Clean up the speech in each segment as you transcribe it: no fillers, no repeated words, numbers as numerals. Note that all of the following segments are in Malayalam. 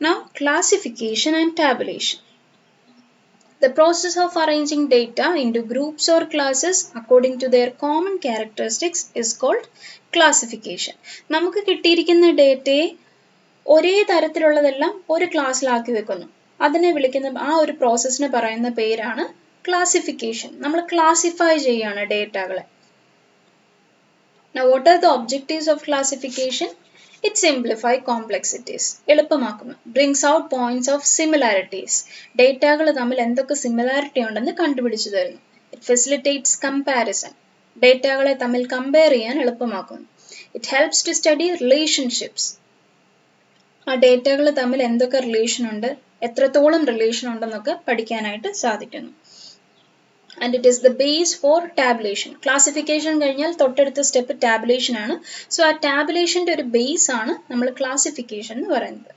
Now, classification and tabulation. The process of arranging data into groups or classes according to their common characteristics is called classification. നമുക്ക് കിട്ടിയിരിക്കുന്ന ഡേറ്റയെ ഒരേ തരത്തിലുള്ളതെല്ലാം ഒരു ക്ലാസ്സിലാക്കി വെക്കുന്നു. അതിനെ വിളിക്കുന്ന ആ ഒരു പ്രോസസ്സിന് പറയുന്ന പേരാണ് ക്ലാസിഫിക്കേഷൻ. നമ്മൾ ക്ലാസിഫൈ ചെയ്യാണ് ഡേറ്റകളെ. Now, what are the objectives of classification? It simplifies complexities. എളുപ്പമാക്കുന്നു. Brings out points of similarities. ഡേറ്റകൾ തമ്മിൽ എന്തൊക്കെ സിമിലാരിറ്റി ഉണ്ടെന്ന് കണ്ടുപിടിച്ചു തരുന്നു. It facilitates comparison. ഡേറ്റകളെ തമ്മിൽ കമ്പയർ ചെയ്യാൻ എളുപ്പമാക്കുന്നു. It helps to study relationships. ആ ഡേറ്റകൾ തമ്മിൽ എന്തൊക്കെ റിലേഷൻ ഉണ്ട്, എത്രത്തോളം റിലേഷൻ ഉണ്ടെന്നൊക്കെ പഠിക്കാനായിട്ട് സാധിക്കുന്നു. And it is the base for tabulation. Classification കഴിഞ്ഞാൽ തൊട്ടടുത്ത സ്റ്റെപ്പ് tabulation ആണ്. സോ ആ tabulationന്റെ ഒരു ബേസ് ആണ് നമ്മൾ classification എന്ന് പറയുന്നത്.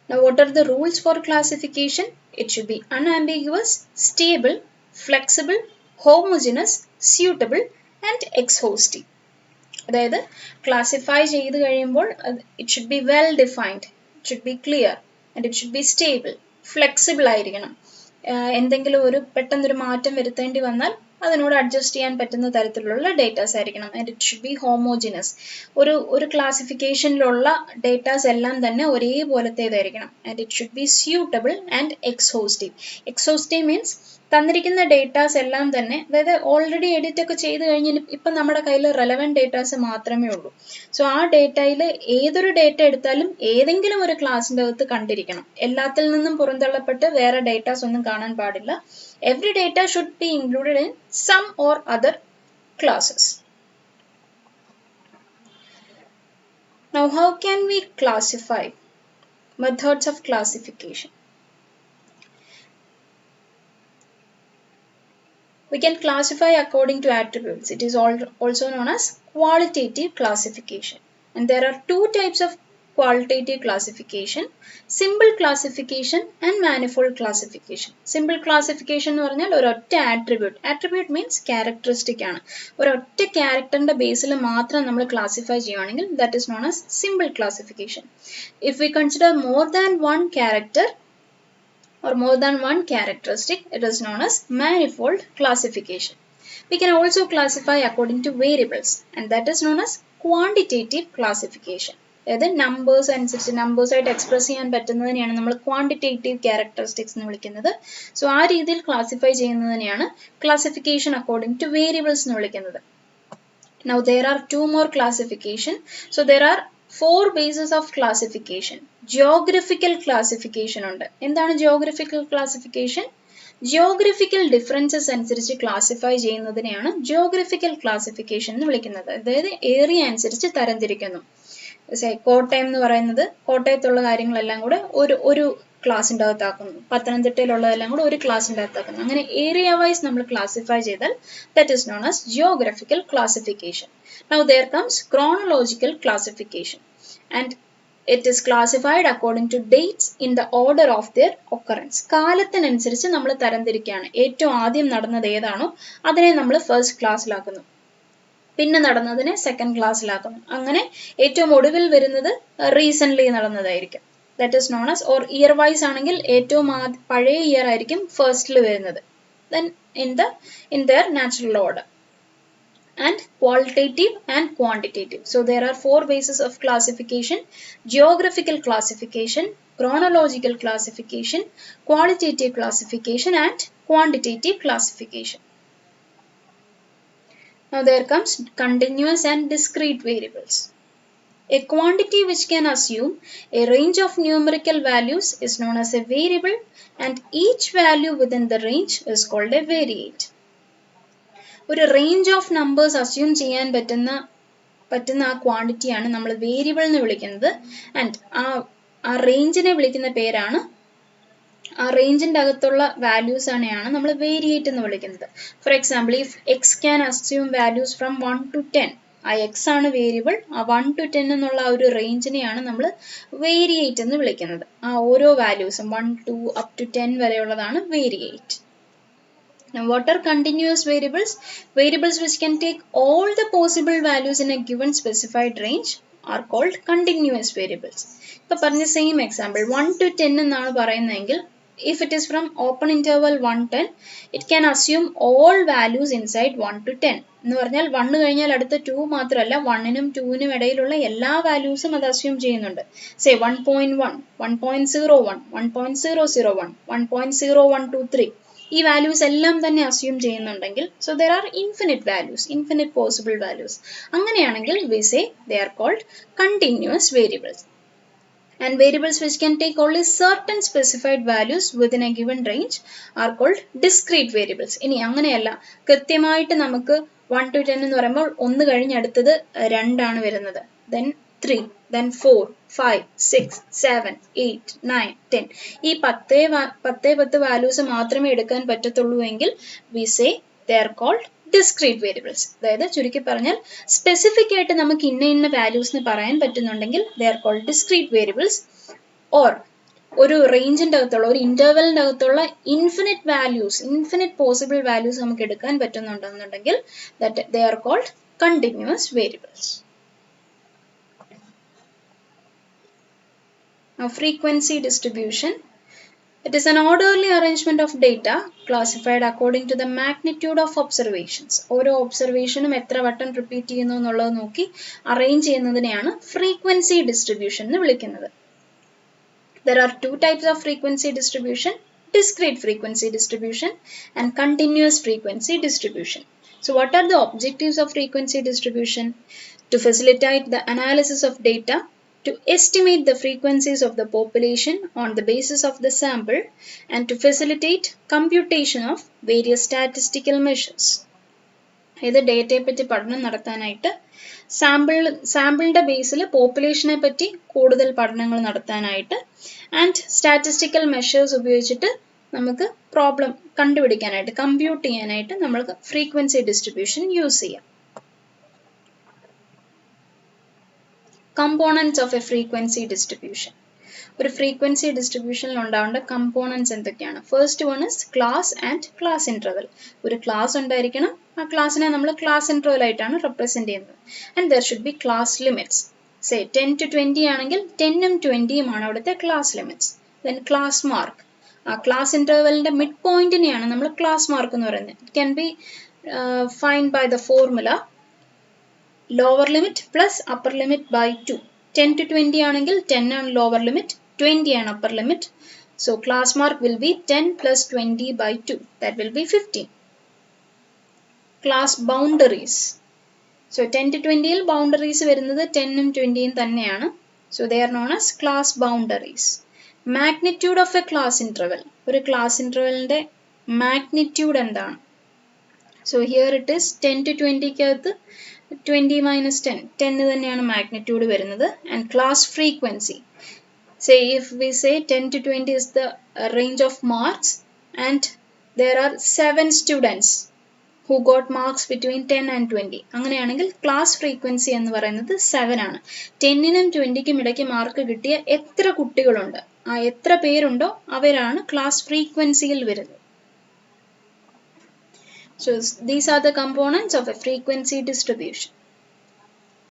Now, what are the rules for classification? It should be unambiguous, stable, flexible, homogeneous, suitable, and exhaustive. അതായത് ക്ലാസിഫൈ ചെയ്ത് കഴിയുമ്പോൾ it should be well defined, it should be clear, and it should be stable, flexible ആയിരിക്കണം. എന്തെങ്കിലും ഒരു പെട്ടെന്നൊരു മാറ്റം വരുത്തേണ്ടി വന്നാൽ അതിനോട് അഡ്ജസ്റ്റ് ചെയ്യാൻ പറ്റുന്ന തരത്തിലുള്ള ഡേറ്റാസ് ആയിരിക്കണം. And it should be homogeneous. ഒരു ക്ലാസിഫിക്കേഷനിലുള്ള ഡേറ്റാസ് എല്ലാം തന്നെ ഒരേപോലത്തേതായിരിക്കണം. And it should be suitable and exhaustive. Exhaustive means തന്നിരിക്കുന്ന ഡേറ്റാസ് എല്ലാം തന്നെ, അതായത് ഓൾറെഡി എഡിറ്റ് ഒക്കെ ചെയ്ത് കഴിഞ്ഞാൽ ഇപ്പം നമ്മുടെ കയ്യിൽ റെലവൻറ്റ് ഡേറ്റാസ് മാത്രമേ ഉള്ളൂ. സോ ആ ഡേറ്റയിൽ ഏതൊരു ഡേറ്റ എടുത്താലും ഏതെങ്കിലും ഒരു ക്ലാസിൻ്റെ അകത്ത് കണ്ടിരിക്കണം. എല്ലാത്തിൽ നിന്നും പുറന്തള്ളപ്പെട്ട് വേറെ ഡേറ്റാസ് ഒന്നും കാണാൻ പാടില്ല. Every data should be included in some or other classes. Now, how can we classify? Methods of classification. We can classify according to attributes. It is also known as qualitative classification. And there are two types of qualitative classification: simple classification and manifold classification. Simple classification എന്ന് പറഞ്ഞാൽ ഒരൊറ്റ attribute means characteristic ആണ്. ഒരൊറ്റ ക്യാരക്ടറിന്റെ ബേസിൽ മാത്രം നമ്മൾ ക്ലാസിഫൈ ചെയ്യുകയാണെങ്കിൽ that is known as simple classification. If we consider more than one character or more than one characteristic, it is known as manifold classification. We can also classify according to variables, and that is known as quantitative classification. അതായത് നമ്പേഴ്സ് അനുസരിച്ച് നമ്പേഴ്സായിട്ട് എക്സ്പ്രസ് ചെയ്യാൻ പറ്റുന്നതിനെയാണ് നമ്മൾ ക്വാണ്ടിറ്റേറ്റീവ് ക്യാരക്ടറിസ്റ്റിക്സ് എന്ന് വിളിക്കുന്നത്. സോ ആ രീതിയിൽ ക്ലാസിഫൈ ചെയ്യുന്നതിനെയാണ് ക്ലാസിഫിക്കേഷൻ അക്കോർഡിംഗ് ടു വേരിയബിൾസ് എന്ന് വിളിക്കുന്നത്. Now, there are two more classification. So there are 4 bases of classification. Geographical classification ഉണ്ട്. എന്താണ് geographical classification? Geographical differences അനുസരിച്ച് ക്ലാസിഫൈ ചെയ്യുന്നതിനെയാണ് geographical classification എന്ന് വിളിക്കുന്നത്. അതായത് ഏരിയ അനുസരിച്ച് തരംതിരിക്കുന്നു. കോട്ടയം എന്ന് പറയുന്നത് കോട്ടയത്തുള്ള കാര്യങ്ങളെല്ലാം കൂടെ ഒരു ക്ലാസിൻ്റെ അകത്താക്കുന്നു. പത്തനംതിട്ടയിലുള്ളതെല്ലാം കൂടെ ഒരു ക്ലാസിൻ്റെ അകത്താക്കുന്നു. അങ്ങനെ ഏരിയ വൈസ് നമ്മൾ ക്ലാസിഫൈ ചെയ്താൽ that is known as geographical classification. Now there comes chronological classification, and it is classified according to dates in the order of their occurrence. കാലത്തിനനുസരിച്ച് നമ്മൾ തരംതിരിക്കുകയാണ്. ഏറ്റവും ആദ്യം നടന്നത് ഏതാണോ അതിനെ നമ്മൾ ഫസ്റ്റ് ക്ലാസ്സിലാക്കുന്നു, പിന്നെ നടന്നതിനെ സെക്കൻഡ് ക്ലാസ്സിലാക്കുന്നു. അങ്ങനെ ഏറ്റവും ഒടുവിൽ വരുന്നത് റീസെൻ്റ്ലി നടന്നതായിരിക്കും. That is known as, or year wise ആണെങ്കിൽ ഏറ്റവും പഴയ ഇയർ ആയിരിക്കും ഫസ്റ്റിൽ വരുന്നത്. Then in their natural order. And qualitative and quantitative. So there are 4 bases of classification: geographical classification, chronological classification, qualitative classification, and quantitative classification. Now there comes continuous and discrete variables. A quantity which can assume a range of numerical values is known as a variable, and each value within the range is called a variate. ഒരു റേഞ്ച് ഓഫ് നമ്പേഴ്സ് അസ്യൂം ചെയ്യാൻ പറ്റുന്ന ആ ക്വാണ്ടിറ്റിയാണ് നമ്മൾ വേരിയബിൾ എന്ന് വിളിക്കുന്നത്. ആൻഡ് ആ റേഞ്ചിനെ വിളിക്കുന്ന പേരാണ്, ആ റേഞ്ചിൻ്റെ അകത്തുള്ള വാല്യൂസാണെയാണ് നമ്മൾ വേരിയേറ്റ് എന്ന് വിളിക്കുന്നത്. For example, if X can assume values from 1 to 10, ആ എക്സ് ആണ് വേരിയബിൾ. ആ 1 to 10 എന്നുള്ള ആ ഒരു റേഞ്ചിനെയാണ് നമ്മൾ വേരിയേറ്റ് എന്ന് വിളിക്കുന്നത്. ആ ഓരോ വാല്യൂസും 1 to up to 10 വരെയുള്ളതാണ് variate. Now, what are continuous variables? Variables which can take all the possible values in a given specified range are called continuous variables. ഇപ്പോൾ പറഞ്ഞ സെയിം എക്സാമ്പിൾ 1 to 10 എന്നാണ് പറയുന്നതെങ്കിൽ if it is from open interval 1-10, it can assume all values inside 1 to 10. എന്ന് പറഞ്ഞാൽ 1 കഴിഞ്ഞാൽ അടുത്ത 2 മാത്രമല്ല 1നും 2നും ഇടയിലുള്ള എല്ലാ വാല്യൂസും അത് അസ്യൂം ചെയ്യുന്നുണ്ട്. സേ 1.1, 1.01, 1.001, 1.0123 ഈ വാല്യൂസ് എല്ലാം തന്നെ അസ്യൂം ചെയ്യുന്നുണ്ടെങ്കിൽ so there are infinite values, infinite possible values. അങ്ങനെയാണെങ്കിൽ we say they are called continuous variables. And variables which can take only certain specified values within a given range are called discrete variables. ഇനി അങ്ങനെയല്ല, കൃത്യമായിട്ട് നമുക്ക് 1 to 10 എന്ന് പറയുമ്പോൾ 1 കഴിഞ്ഞ് അടുത്തത് 2 ആണ് വരുന്നത്, then 3, then 4, 5, 6, 7, 8, 9, 10 ഈ 10 വാല്യൂസ് മാത്രമേ എടുക്കാൻ പറ്റത്തുള്ളൂ എങ്കിൽ we say they are called discrete variables. അതായത് ചുരുക്കി പറഞ്ഞാൽ സ്പെസിഫിക് ആയിട്ട് നമുക്ക് ഇന്ന വാല്യൂസ് എന്ന് പറയാൻ പറ്റുന്നുണ്ടെങ്കിൽ they are called discrete variables. or ഒരു റേഞ്ചിൻ്റെ അകത്തുള്ള ഒരു ഇന്റർവെലിൻ്റെ അകത്തുള്ള infinite values, infinite possible values നമുക്ക് എടുക്കാൻ പറ്റുന്നുണ്ടെന്നുണ്ടെങ്കിൽ that they are called continuous variables. Now frequency distribution. It is an orderly arrangement of data classified according to the magnitude of observations. ഓരോ ഒബ്സർവേഷനും എത്ര വട്ടം റിപ്പീറ്റ് ചെയ്യുന്നു എന്നുള്ളത് നോക്കി അറേഞ്ച് ചെയ്യുന്നതിനെയാണ് ഫ്രീക്വൻസി ഡിസ്ട്രിബ്യൂഷൻ എന്ന് വിളിക്കുന്നത്. There are two types of frequency distribution: discrete frequency distribution and continuous frequency distribution. So what are the objectives of frequency distribution? To facilitate the analysis of data, to estimate the frequencies of the population on the basis of the sample, and to facilitate computation of various statistical measures. ഇത് ഡേറ്റയെ പറ്റി പഠനം നടത്താനായിട്ട് സാമ്പിളിൻ്റെ ബേസിൽ പോപ്പുലേഷനെ പറ്റി കൂടുതൽ പഠനങ്ങൾ നടത്താനായിട്ട് ആൻഡ് സ്റ്റാറ്റിസ്റ്റിക്കൽ മെഷേഴ്സ് ഉപയോഗിച്ചിട്ട് നമുക്ക് പ്രോബ്ലം കണ്ടുപിടിക്കാനായിട്ട്, കമ്പ്യൂട്ട് ചെയ്യാനായിട്ട് നമ്മൾക്ക് ഫ്രീക്വൻസി ഡിസ്ട്രിബ്യൂഷൻ യൂസ് ചെയ്യാം. Components of a frequency distribution. ഒരു ഫ്രീക്വൻസി ഡിസ്ട്രിബ്യൂഷനിൽ ഉണ്ടാവേണ്ട കമ്പോണൻസ് എന്തൊക്കെയാണ്? First one is class and class interval. ഒരു ക്ലാസ് ഉണ്ടായിരിക്കണം, ആ ക്ലാസ്സിനെ നമ്മൾ ക്ലാസ് ഇൻ്റർവൽ ആയിട്ടാണ് റെപ്രസെൻറ്റ് ചെയ്യുന്നത്. And there should be class limits. Say 10 to 20 ആണെങ്കിൽ 10ഉം 20ഉം ആണ് അവിടുത്തെ class limits. Then class mark, ആ ക്ലാസ് ഇൻ്റർവലിൻ്റെ മിഡ് പോയിന്റിനെയാണ് നമ്മൾ ക്ലാസ് മാർക്ക് എന്ന് പറയുന്നത്. It can be find by the formula lower limit plus upper limit by 2. 10 to 20 ആണെങ്കിൽ 10 ആണ് lower limit, 20 ആണ് upper limit. So class mark will be 10 plus 20 by 2. That will be 15. Class boundaries. So 10 to 20 ൽ boundaries വരുന്നത് 10ഉം 20ഉം തന്നെയാണ്. So they are known as class boundaries. Magnitude of a class interval. ഒരു class intervalൻ്റെ magnitude എന്താണ്? So here it is 10 to 20ക്കകത്ത് 20 minus 10, 10 തന്നെയാണ് മാഗ്നിറ്റ്യൂഡ് വരുന്നത്. And class frequency, say if we say 10 to 20 is the range of marks and there are 7 students who got marks between 10 and 20. അങ്ങനെയാണെങ്കിൽ ക്ലാസ് ഫ്രീക്വൻസി എന്ന് പറയുന്നത് 7 ആണ്. 10നും 20ക്കും ഇടയ്ക്ക് മാർക്ക് കിട്ടിയ എത്ര കുട്ടികളുണ്ട്, ആ എത്ര പേരുണ്ടോ അവരാണ് ക്ലാസ് ഫ്രീക്വൻസിയിൽ വരുന്നത്. So these are the components of a frequency distribution.